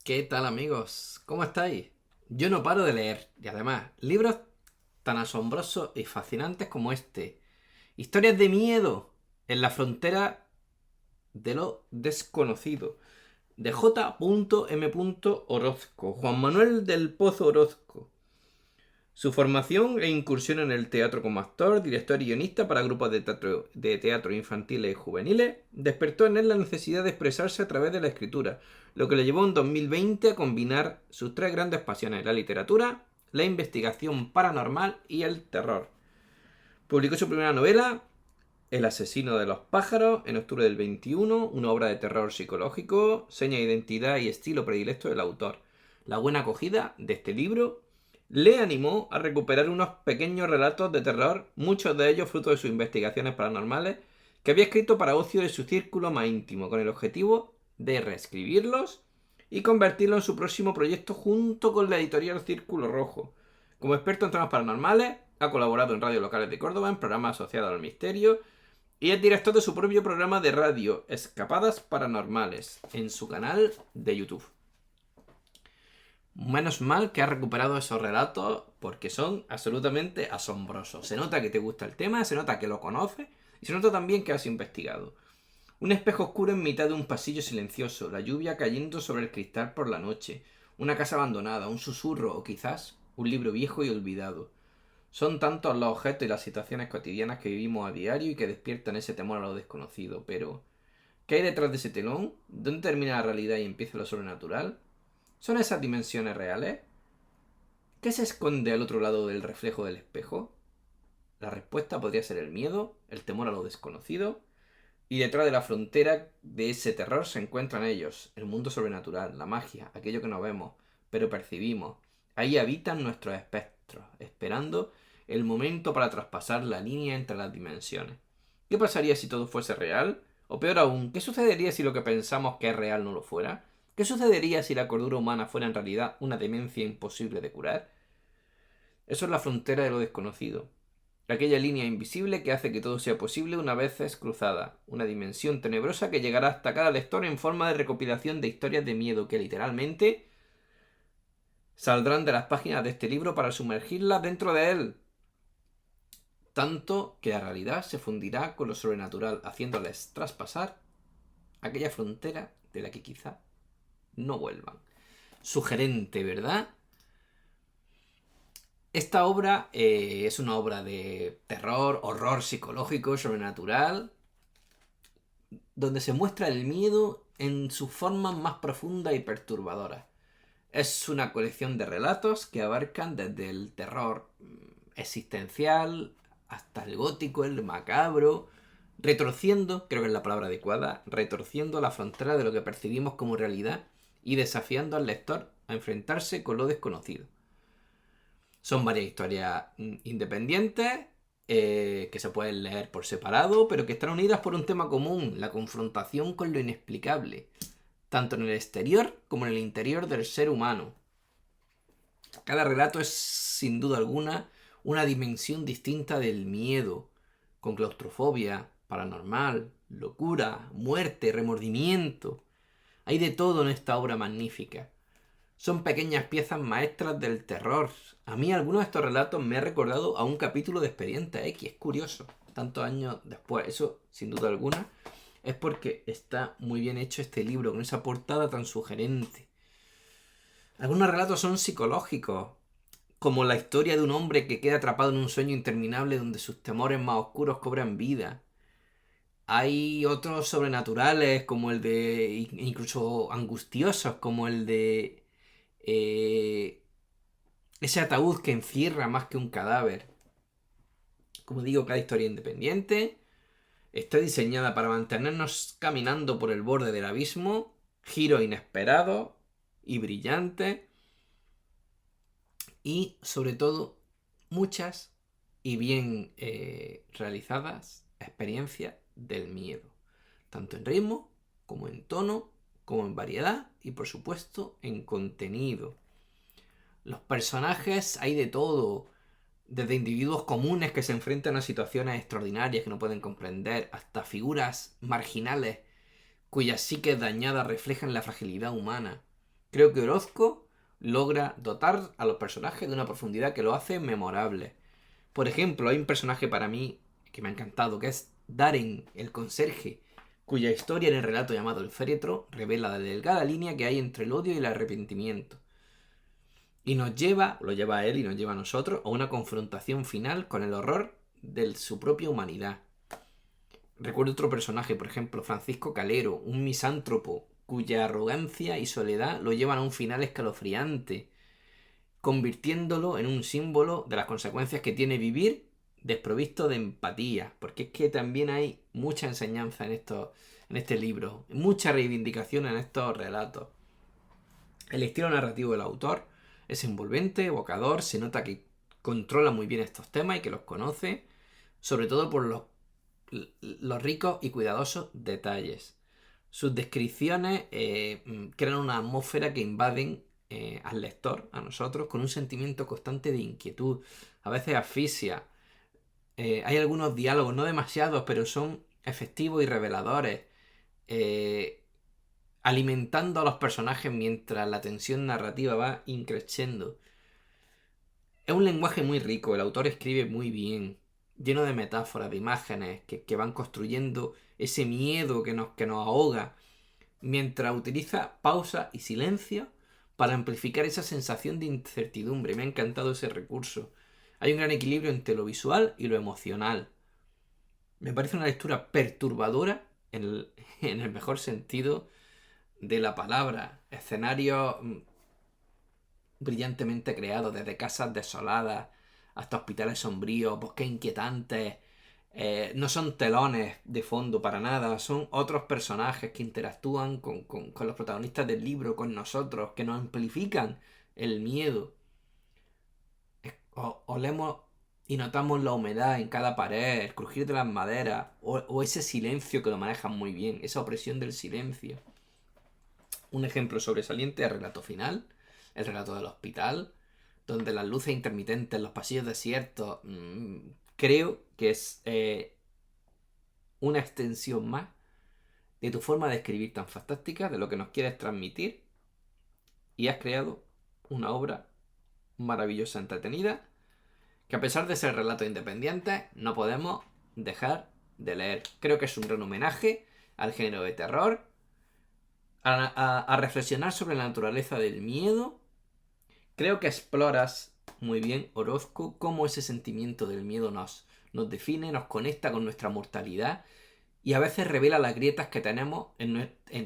¿Qué tal, amigos? ¿Cómo estáis? Yo no paro de leer, y además, libros tan asombrosos y fascinantes como este. Historias de miedo en la frontera de lo desconocido. De J. M. Orozco, Juan Manuel del Pozo Orozco. Su formación e incursión en el teatro como actor, director y guionista para grupos de teatro infantiles y juveniles despertó en él la necesidad de expresarse a través de la escritura, lo que le llevó en 2020 a combinar sus tres grandes pasiones, la literatura, la investigación paranormal y el terror. Publicó su primera novela, El asesino de los pájaros, en octubre del 21, una obra de terror psicológico, seña de identidad y estilo predilecto del autor. La buena acogida de este libro le animó a recuperar unos pequeños relatos de terror, muchos de ellos fruto de sus investigaciones paranormales, que había escrito para ocio de su círculo más íntimo, con el objetivo de reescribirlos y convertirlos en su próximo proyecto junto con la editorial Círculo Rojo. Como experto en temas paranormales, ha colaborado en radios locales de Córdoba, en programas asociados al misterio, y es director de su propio programa de radio, Escapadas Paranormales, en su canal de YouTube. Menos mal que has recuperado esos relatos porque son absolutamente asombrosos. Se nota que te gusta el tema, se nota que lo conoces y se nota también que has investigado. Un espejo oscuro en mitad de un pasillo silencioso, la lluvia cayendo sobre el cristal por la noche, una casa abandonada, un susurro o quizás un libro viejo y olvidado. Son tantos los objetos y las situaciones cotidianas que vivimos a diario y que despiertan ese temor a lo desconocido, pero ¿qué hay detrás de ese telón? ¿Dónde termina la realidad y empieza lo sobrenatural? ¿Son esas dimensiones reales? ¿Qué se esconde al otro lado del reflejo del espejo? La respuesta podría ser el miedo, el temor a lo desconocido, y detrás de la frontera de ese terror se encuentran ellos, el mundo sobrenatural, la magia, aquello que no vemos, pero percibimos. Ahí habitan nuestros espectros, esperando el momento para traspasar la línea entre las dimensiones. ¿Qué pasaría si todo fuese real? O peor aún, ¿qué sucedería si lo que pensamos que es real no lo fuera? ¿Qué sucedería si la cordura humana fuera en realidad una demencia imposible de curar? Eso es la frontera de lo desconocido. Aquella línea invisible que hace que todo sea posible una vez es cruzada. Una dimensión tenebrosa que llegará hasta cada lector en forma de recopilación de historias de miedo que literalmente saldrán de las páginas de este libro para sumergirlas dentro de él. Tanto que la realidad se fundirá con lo sobrenatural, haciéndoles traspasar aquella frontera de la que quizá no vuelvan. Sugerente, ¿verdad? Esta obra es una obra de terror, horror psicológico, sobrenatural, donde se muestra el miedo en sus formas más profundas y perturbadoras. Es una colección de relatos que abarcan desde el terror existencial hasta el gótico, el macabro, retorciendo, creo que es la palabra adecuada, retorciendo la frontera de lo que percibimos como realidad y desafiando al lector a enfrentarse con lo desconocido. Son varias historias independientes que se pueden leer por separado, pero que están unidas por un tema común, la confrontación con lo inexplicable, tanto en el exterior como en el interior del ser humano. Cada relato es, sin duda alguna, una dimensión distinta del miedo, con claustrofobia, paranormal, locura, muerte, remordimiento. Hay de todo en esta obra magnífica. Son pequeñas piezas maestras del terror. A mí algunos de estos relatos me ha recordado a un capítulo de Expediente X. Es curioso, tantos años después. Eso, sin duda alguna, es porque está muy bien hecho este libro, con esa portada tan sugerente. Algunos relatos son psicológicos, como la historia de un hombre que queda atrapado en un sueño interminable donde sus temores más oscuros cobran vida. Hay otros sobrenaturales, como el de, incluso angustiosos, como el de ese ataúd que encierra más que un cadáver. Como digo, cada historia independiente está diseñada para mantenernos caminando por el borde del abismo, giros inesperados y brillantes, y sobre todo muchas y bien realizadas experiencias del miedo, tanto en ritmo como en tono, como en variedad y por supuesto en contenido. Los personajes hay de todo, desde individuos comunes que se enfrentan a situaciones extraordinarias que no pueden comprender, hasta figuras marginales cuyas psiques dañadas reflejan la fragilidad humana. Creo que Orozco logra dotar a los personajes de una profundidad que lo hace memorable. Por ejemplo, hay un personaje para mí que me ha encantado, que es Darren, el conserje, cuya historia en el relato llamado El féretro revela la delgada línea que hay entre el odio y el arrepentimiento. Y nos lleva, lo lleva a él y nos lleva a nosotros, a una confrontación final con el horror de su propia humanidad. Recuerdo otro personaje, por ejemplo, Francisco Calero, un misántropo cuya arrogancia y soledad lo llevan a un final escalofriante, convirtiéndolo en un símbolo de las consecuencias que tiene vivir desprovisto de empatía, porque es que también hay mucha enseñanza en este libro, mucha reivindicación en estos relatos. El estilo narrativo del autor es envolvente, evocador, se nota que controla muy bien estos temas y que los conoce, sobre todo por los ricos y cuidadosos detalles. Sus descripciones crean una atmósfera que invaden al lector, a nosotros, con un sentimiento constante de inquietud, a veces asfixia. Hay algunos diálogos, no demasiados, pero son efectivos y reveladores, eh, alimentando a los personajes mientras la tensión narrativa va increciendo. Es un lenguaje muy rico, el autor escribe muy bien, lleno de metáforas, de imágenes que van construyendo ese miedo que nos ahoga, mientras utiliza pausa y silencio para amplificar esa sensación de incertidumbre. Me ha encantado ese recurso. Hay un gran equilibrio entre lo visual y lo emocional. Me parece una lectura perturbadora en el mejor sentido de la palabra. Escenarios brillantemente creados, desde casas desoladas hasta hospitales sombríos, bosques inquietantes. No son telones de fondo para nada, son otros personajes que interactúan con los protagonistas del libro, con nosotros, que nos amplifican el miedo. Olemos y notamos la humedad en cada pared, el crujir de las maderas, o ese silencio que lo manejan muy bien, esa opresión del silencio. Un ejemplo sobresaliente es el relato final, el relato del hospital, donde las luces intermitentes, los pasillos desiertos, creo que es una extensión más de tu forma de escribir tan fantástica, de lo que nos quieres transmitir, y has creado una obra maravillosa, entretenida, que a pesar de ser relatos independientes, no podemos dejar de leer. Creo que es un gran homenaje al género de terror, a reflexionar sobre la naturaleza del miedo. Creo que exploras muy bien, Orozco, cómo ese sentimiento del miedo nos define, nos conecta con nuestra mortalidad y a veces revela las grietas que tenemos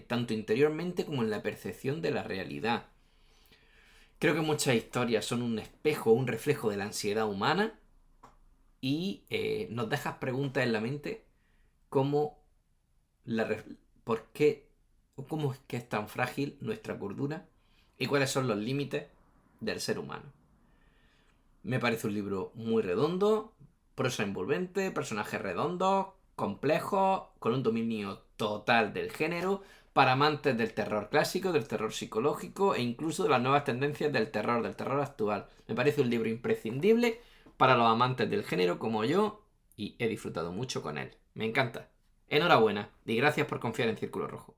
tanto interiormente como en la percepción de la realidad. Creo que muchas historias son un espejo, un reflejo de la ansiedad humana y nos dejas preguntas en la mente como por qué o cómo es que es tan frágil nuestra cordura y cuáles son los límites del ser humano. Me parece un libro muy redondo, prosa envolvente, personajes redondos, complejos, con un dominio total del género, para amantes del terror clásico, del terror psicológico e incluso de las nuevas tendencias del terror actual. Me parece un libro imprescindible para los amantes del género como yo y he disfrutado mucho con él. Me encanta. Enhorabuena y gracias por confiar en Círculo Rojo.